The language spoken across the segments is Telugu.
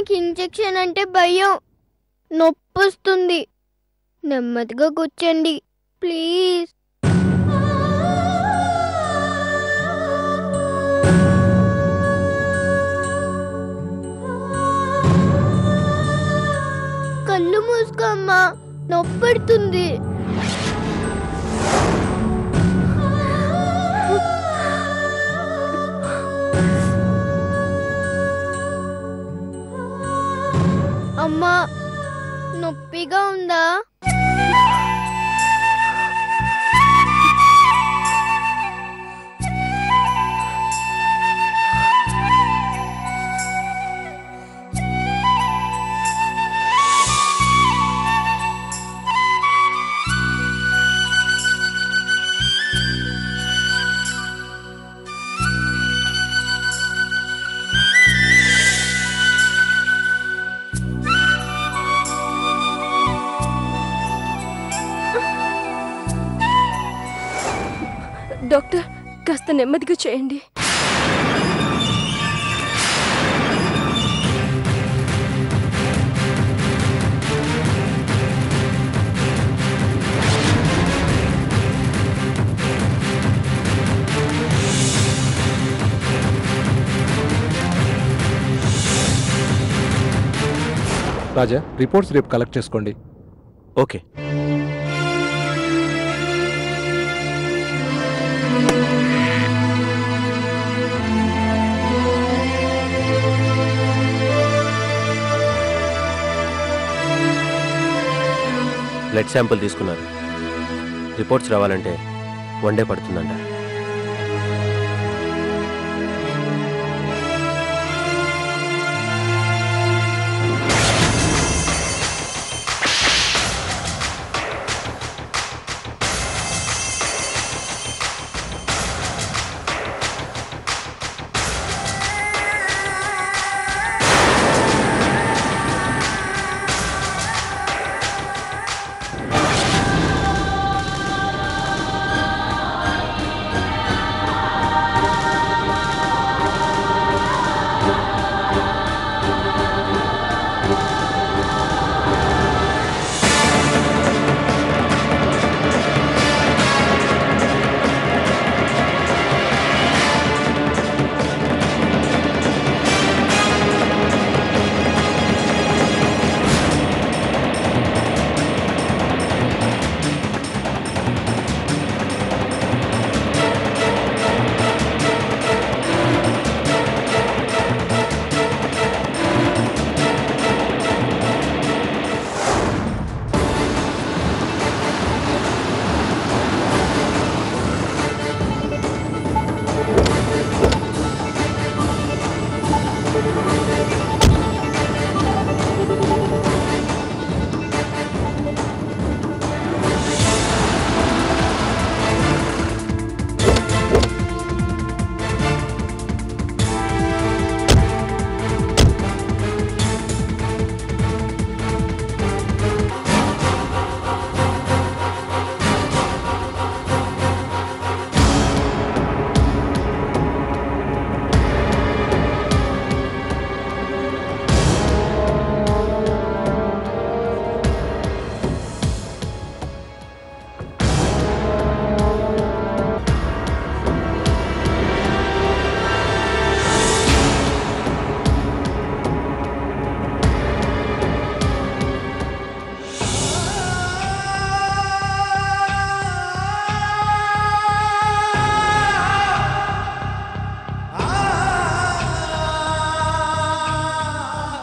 నాకు ఇంజెక్షన్ అంటే భయం, నొప్పొస్తుంది. నెమ్మదిగా కూర్చోండి ప్లీజ్. కళ్ళు మూసుకో అమ్మా, నొప్పెడుతుంది. అమ్మా నొప్పిగా ఉందా? డాక్టర్ కాస్త నెమ్మదిగా చేయండి. రాజా, రిపోర్ట్స్ రేపు కలెక్ట్ చేసుకోండి. ఓకే. బ్లడ్ శాంపుల్ తీసుకున్నారు. రిపోర్ట్స్ రావాలంటే 1 డే పడుతుందంట.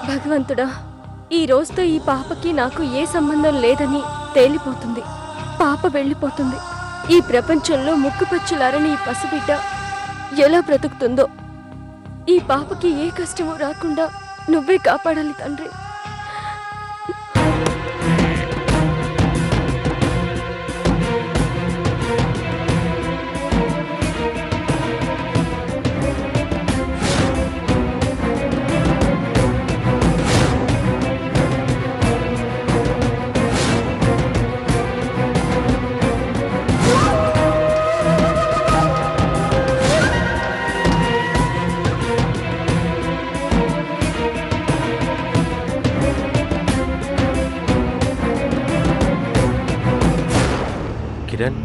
భగవంతుడా, ఈ రోజుతో ఈ పాపకి నాకు ఏ సంబంధం లేదని తేలిపోతుంది. పాప వెళ్ళిపోతుంది. ఈ ప్రపంచంలో ముక్కుపచ్చులారని ఈ పసిబిడ్డ ఎలా బ్రతుకుతుందో. ఈ పాపకి ఏ కష్టమూ రాకుండా నువ్వే కాపాడాలి తండ్రి. కిరణ్,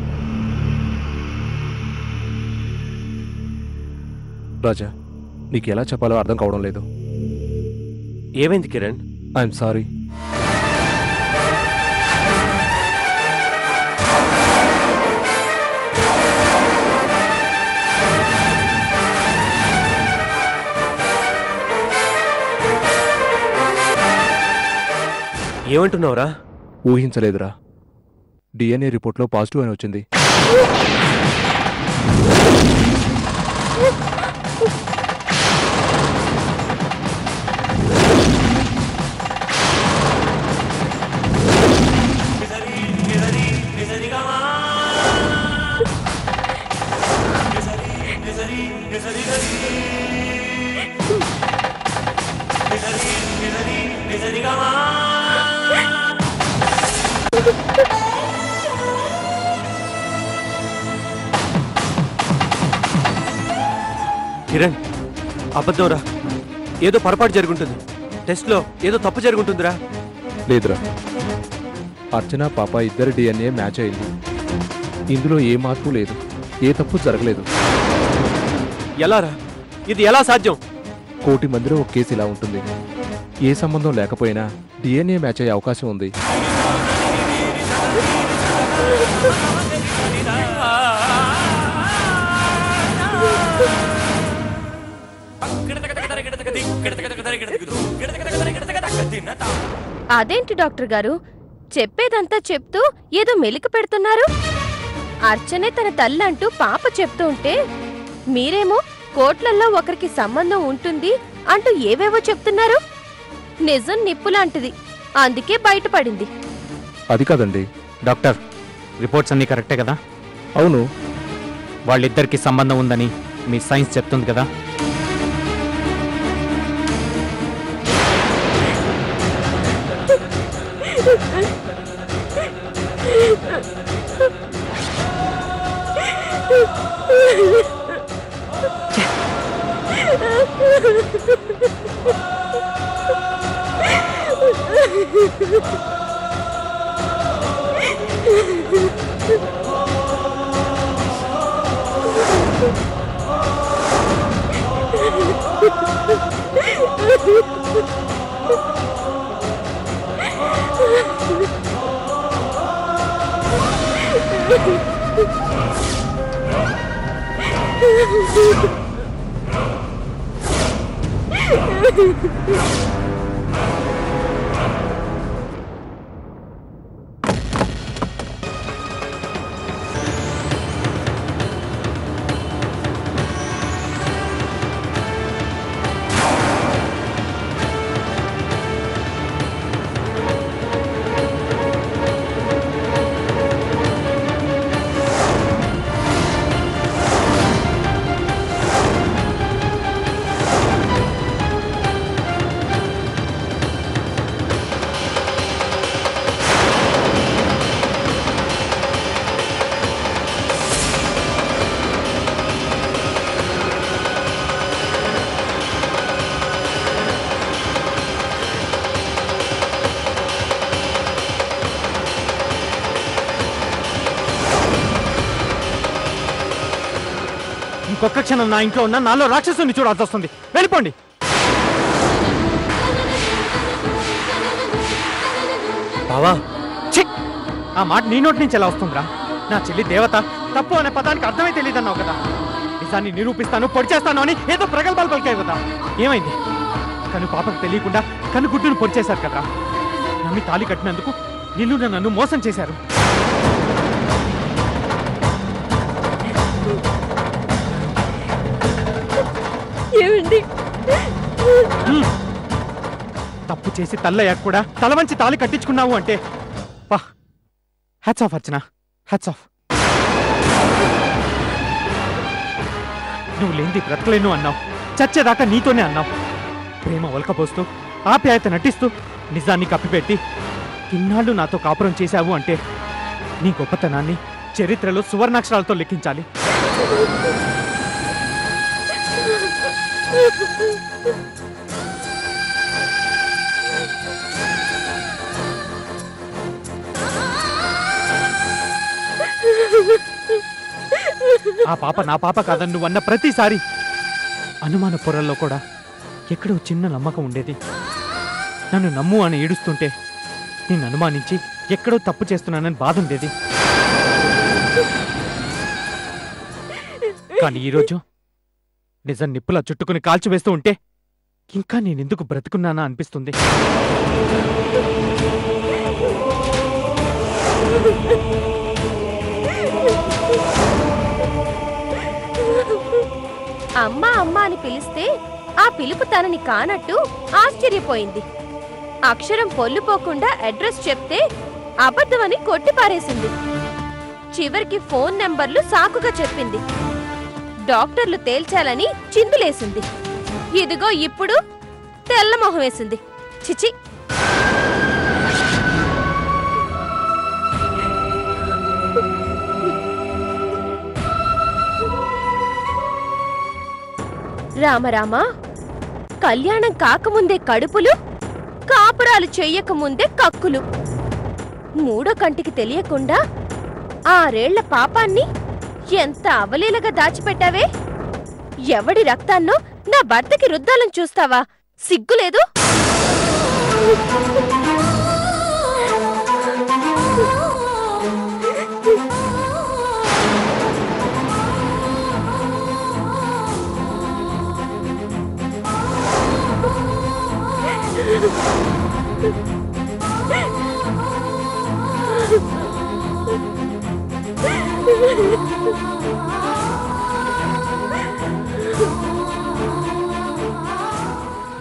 రాజా, నీకు ఎలా చెప్పాలో అర్థం కావడం లేదు. ఏమైంది కిరణ్? I'm sorry. ఏమంటున్నావురా? ఊహించలేదురా. డిఎన్ఏ రిపోర్ట్లో పాజిటివ్ అని వచ్చింది. కిరణ్, అబద్ధంరా. ఏదో పొరపాటు జరుగుంటుంది. టెస్ట్లో ఏదో తప్పు జరుగుంటుందిరా. లేదురా, అర్చన పాప ఇద్దరి డిఎన్ఏ మ్యాచ్ అయింది. ఇందులో ఏ మార్పు లేదు, ఏ తప్పు జరగలేదు. ఎలారా? ఇది ఎలా సాధ్యం? 1,00,00,000 మందిలో ఒక కేసు ఇలా ఉంటుంది. ఏ సంబంధం లేకపోయినా డిఎన్ఏ మ్యాచ్ అయ్యే అవకాశం ఉంది. అదేంటి డాక్టర్ గారు, చెప్పేదంతా చెప్తూ ఏదో మెలిక పెడుతున్నారు? అర్చనే తన తల్లి అంటూ పాప చెప్తూ ఉంటే మీరేమో కోట్లల్లో ఒకరికి సంబంధం ఉంటుంది అంటూ ఏవేవో చెప్తున్నారు. నిజం నిప్పులాంటిది, అందుకే బయటపడింది. అది కాదండి డాక్టర్, రిపోర్ట్స్ అన్నీ కరెక్టే కదా? అవును. వాళ్ళిద్దరికి సంబంధం ఉందని మీ సైన్స్ చెప్తుంది కదా? ఇంకొక క్షణం నా ఇంట్లో ఉన్న నాలో రాక్షసుని చూడాల్సి వస్తుంది. వెళ్ళిపోండి. బావా, ఆ మాట నీ నోటి నుంచి ఎలా వస్తుందిరా? నా చెల్లి దేవత, తప్పు అనే పదానికి అర్థమే తెలియదన్నావు కదా. నిజాన్ని నిరూపిస్తాను, పొడి చేస్తాను అని ఏదో ప్రగల్భాలు పలికావు కదా. ఏమైంది? కను పాపకు తెలియకుండా కను గుడ్డును పొడి చేశారు కదరా. నమ్మి తాళి కట్టినందుకు నిన్ను నన్ను మోసం చేశారు. ఏమండి, తప్పు చేసి తల్లయ్యాక కూడా తల వంచి తాళి కట్టించుకున్నావు అంటే హ్యాట్స్ ఆఫ్ అర్చన, హ్యాట్స్ ఆఫ్. నువ్వు లేనిది బ్రతకలేను అన్నావు, చచ్చేదాకా నీతోనే అన్నావు. ప్రేమ ఒలకపోస్తూ ఆప్యాయత నటిస్తూ నిజాన్ని కప్పిపెట్టి ఇన్నాళ్ళు నాతో కాపురం చేశావు అంటే నీ గొప్పతనాన్ని చరిత్రలో సువర్ణాక్షరాలతో లెక్కించాలి. ఆ పాప నా పాప కాదని నువ్వు అన్న ప్రతిసారి అనుమాన పొరల్లో కూడా ఎక్కడో చిన్న నమ్మకం ఉండేది. నన్ను నమ్ము అని ఏడుస్తుంటే నిన్ను అనుమానించి ఎక్కడో తప్పు చేస్తున్నానని బాధ ఉండేది. కానీ ఈరోజు నిజం నిప్పులా చుట్టుకుని కాల్చివేస్తూ ఉంటే ఇంకా నేనెందుకు బ్రతుకున్నానా అనిపిస్తుంది. అమ్మా అమ్మా అని పిలిస్తే ఆ పిలుపు తనని కానట్టు ఆశ్చర్యపోయింది. అక్షరం పొల్లుపోకుండా అడ్రస్ చెప్తే అబద్ధమని కొట్టిపారేసింది. చివరికి ఫోన్ నెంబర్లు సాకుగా చెప్పింది. డాక్టర్లు తేల్చాలని చిందులేసింది. ఇదిగో ఇప్పుడు తెల్లమొహం వేసింది. చిచి, రామరామా, కళ్యాణం కాకముందే కడుపులు, కాపురాలు చెయ్యకముందే కక్కులు. మూడో కంటికి తెలియకుండా 6 ఏళ్ల పాపాన్ని ఎంత అవలీలగా దాచిపెట్టావే. ఎవడి రక్తాన్నో నా భర్తకి రుద్దాలని చూస్తావా? సిగ్గులేదు?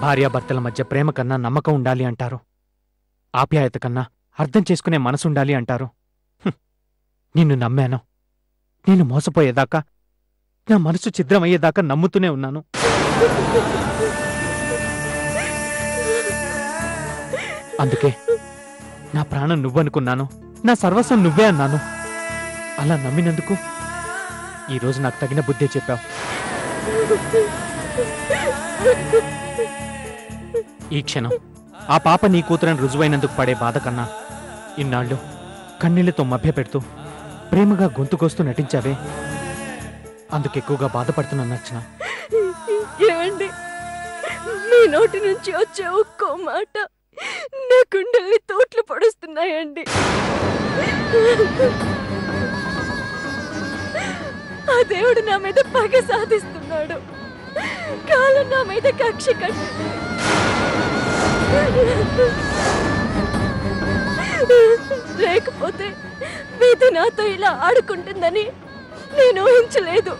భార్యాభర్తల మధ్య ప్రేమ కన్నా నమ్మకం ఉండాలి అంటారు. ఆప్యాయత కన్నా అర్థం చేసుకునే మనసుండాలి అంటారు. నిన్ను నమ్మాను. నేను మోసపోయేదాకా, నా మనసు ఛిద్రమయ్యేదాకా నమ్ముతూనే ఉన్నాను. అందుకే నా ప్రాణం నువ్వనుకున్నాను, నా సర్వస్వం నువ్వే అన్నాను. అలా నమ్మినందుకు ఈరోజు నాకు తగిన బుద్ధే చెప్పావు. ఈ క్షణం ఆ పాప నీ కూతురని రుజువైనందుకు పడే బాధ కన్నా ఇన్నాళ్ళు కన్నీళ్లతో మభ్యపెడుతూ ప్రేమగా గొంతుకొస్తూ నటించావే, అందుకెక్కువగా బాధపడుతున్నా అర్చన. ఏమండి, మీ నోటి నుంచి వచ్చే ఒక్కో మాట నా గుండెల్ని తోట్లు పొడుస్తున్నాయండి. ఆ దేవుడు నా మీద పగ సాధిస్తున్నాడు. కాలం నా మీద కక్ష కట్టి లేకపోతే వీధి నాతో ఇలా ఆడుకుంటుందని నేను ఊహించలేదు.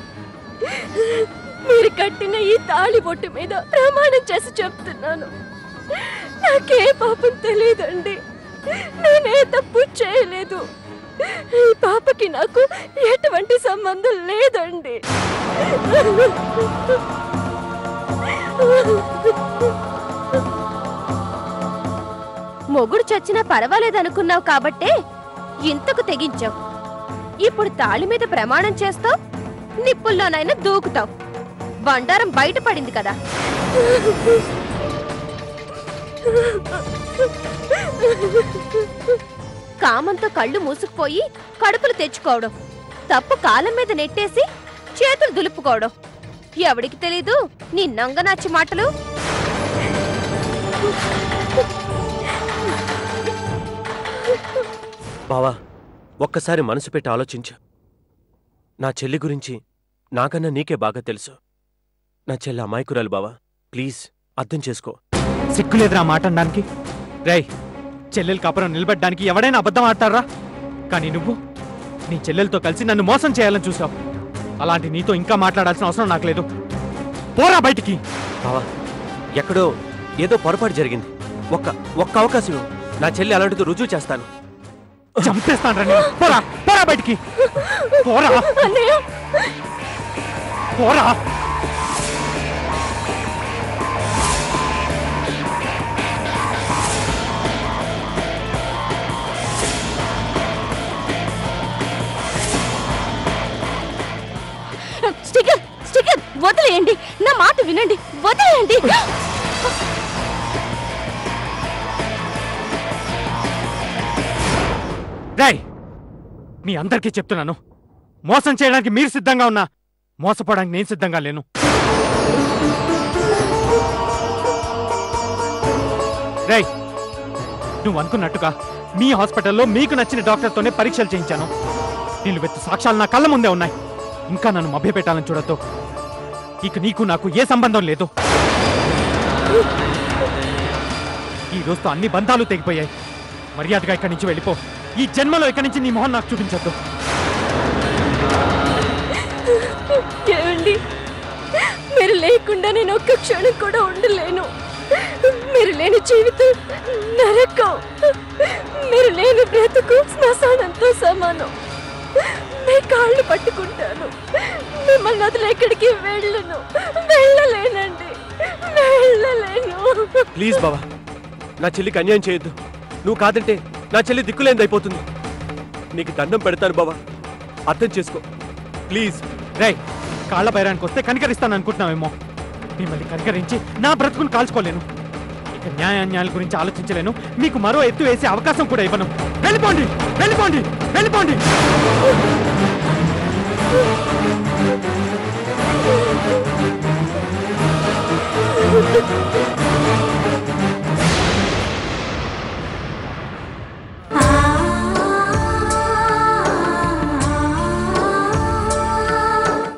మీరు కట్టిన ఈ తాళి బొట్టు మీద ప్రమాణం చేసి చెప్తున్నాను, నాకే పాపం తెలియదండి. నేనే తప్పు చేయలేదు. ఈ పాపకి నాకు ఎటువంటి సంబంధం లేదండి. మొగుడు చచ్చినా పర్వాలేదనుకున్నావు కాబట్టే ఇంతకు తెగించావు. ఇప్పుడు తాళి మీద ప్రమాణం చేస్తావు, నిప్పుల్లోనైనా దూకుతావు. బండారం బయటపడింది కదా. కామంతో కళ్ళు మూసుకుపోయి కడుపులు తెచ్చుకోవడం, తప్పు కాలం మీద నెట్టేసి చేతులు దులుపుకోవడం. ఎవడికి తెలీదు నీ నంగనాచి మాటలు. బావా, ఒక్కసారి మనసు పెట్టి ఆలోచించు. నా చెల్లి గురించి నాకన్నా నీకే బాగా తెలుసు. నా చెల్లి అమాయకురాలు బావా, ప్లీజ్ అర్థం చేసుకో. సిగ్గులేదురా మాట అనడానికి? రేయ్, చెల్లెలు కాపురం నిలబడ్డానికి ఎవడైనా అబద్ధం ఆడతారా? కానీ నువ్వు నీ చెల్లెలతో కలిసి నన్ను మోసం చేయాలని చూసావు. అలాంటి నీతో ఇంకా మాట్లాడాల్సిన అవసరం నాకు లేదు. పోరా బయటికి. బావా, ఎక్కడో ఏదో పొరపాటు జరిగింది. ఒక్క అవకాశం ఇవ్వు. నా చెల్లి అలాంటిది రుజువు చేస్తాను. చంపేస్తాను రా. పోరా, పోరా బయటికి. పోరా, పోరా. స్టిక్కర్ వదిలేయండి, నా మాట వినండి, వదిలేయండి. రాయ్, మీ అందరికీ చెప్తున్నాను, మోసం చేయడానికి మీరు సిద్ధంగా ఉన్నా మోసపోవడానికి నేను సిద్ధంగా లేను. రేయ్, నువ్వు అనుకున్నట్టుగా మీ హాస్పిటల్లో మీకు నచ్చిన డాక్టర్తోనే పరీక్షలు చేయించాను. నిలువెత్తు సాక్ష్యాలు నా కళ్ళ ముందే ఉన్నాయి. ఇంకా నన్ను మభ్యపెట్టాలని చూడొద్దు. ఇక నీకు నాకు ఏ సంబంధం లేదు. ఈ రోజుతో అన్ని బంధాలు తెగిపోయాయి. మర్యాదగా ఇక్కడి నుంచి వెళ్ళిపో. ఈ జన్మలో ఇక్కడి నుంచి నీ మొహం నాకు చూపించొద్దు. ఏమండి, మీరు లేకుండా నేను ఒక్క క్షణం కూడా ఉండలేను. మీరు లేని జీవితం నరకం. మీరు లేని బ్రతుకు శ్మశానంతో సమానం. మీ కాళ్ళు పట్టుకుంటాను. మిమ్మల్ని వదిలి ఎక్కడికి వెళ్ళను. వెళ్ళలేనండి, వెళ్ళలేను. ప్లీజ్ బావా, నా చెల్లికి అన్యాయం చేయొద్దు. నువ్వు కాదంటే నా చెల్లి దిక్కులేనిదైపోతుంది. నీకు దండం పెడతాను బావా, అర్థం చేసుకో ప్లీజ్. రేయ్, కాళ్ళ బైరానికి వస్తే కనికరిస్తాను అనుకుంటున్నావేమో. మిమ్మల్ని కనికరించి నా బ్రతుకుని కాల్చుకోలేను. ఇక న్యాయాన్యాయాల గురించి ఆలోచించలేను. మీకు మరో ఎత్తు వేసే అవకాశం కూడా ఇవ్వను. వెళ్ళిపోండి, వెళ్ళిపోండి, వెళ్ళిపోండి. Oh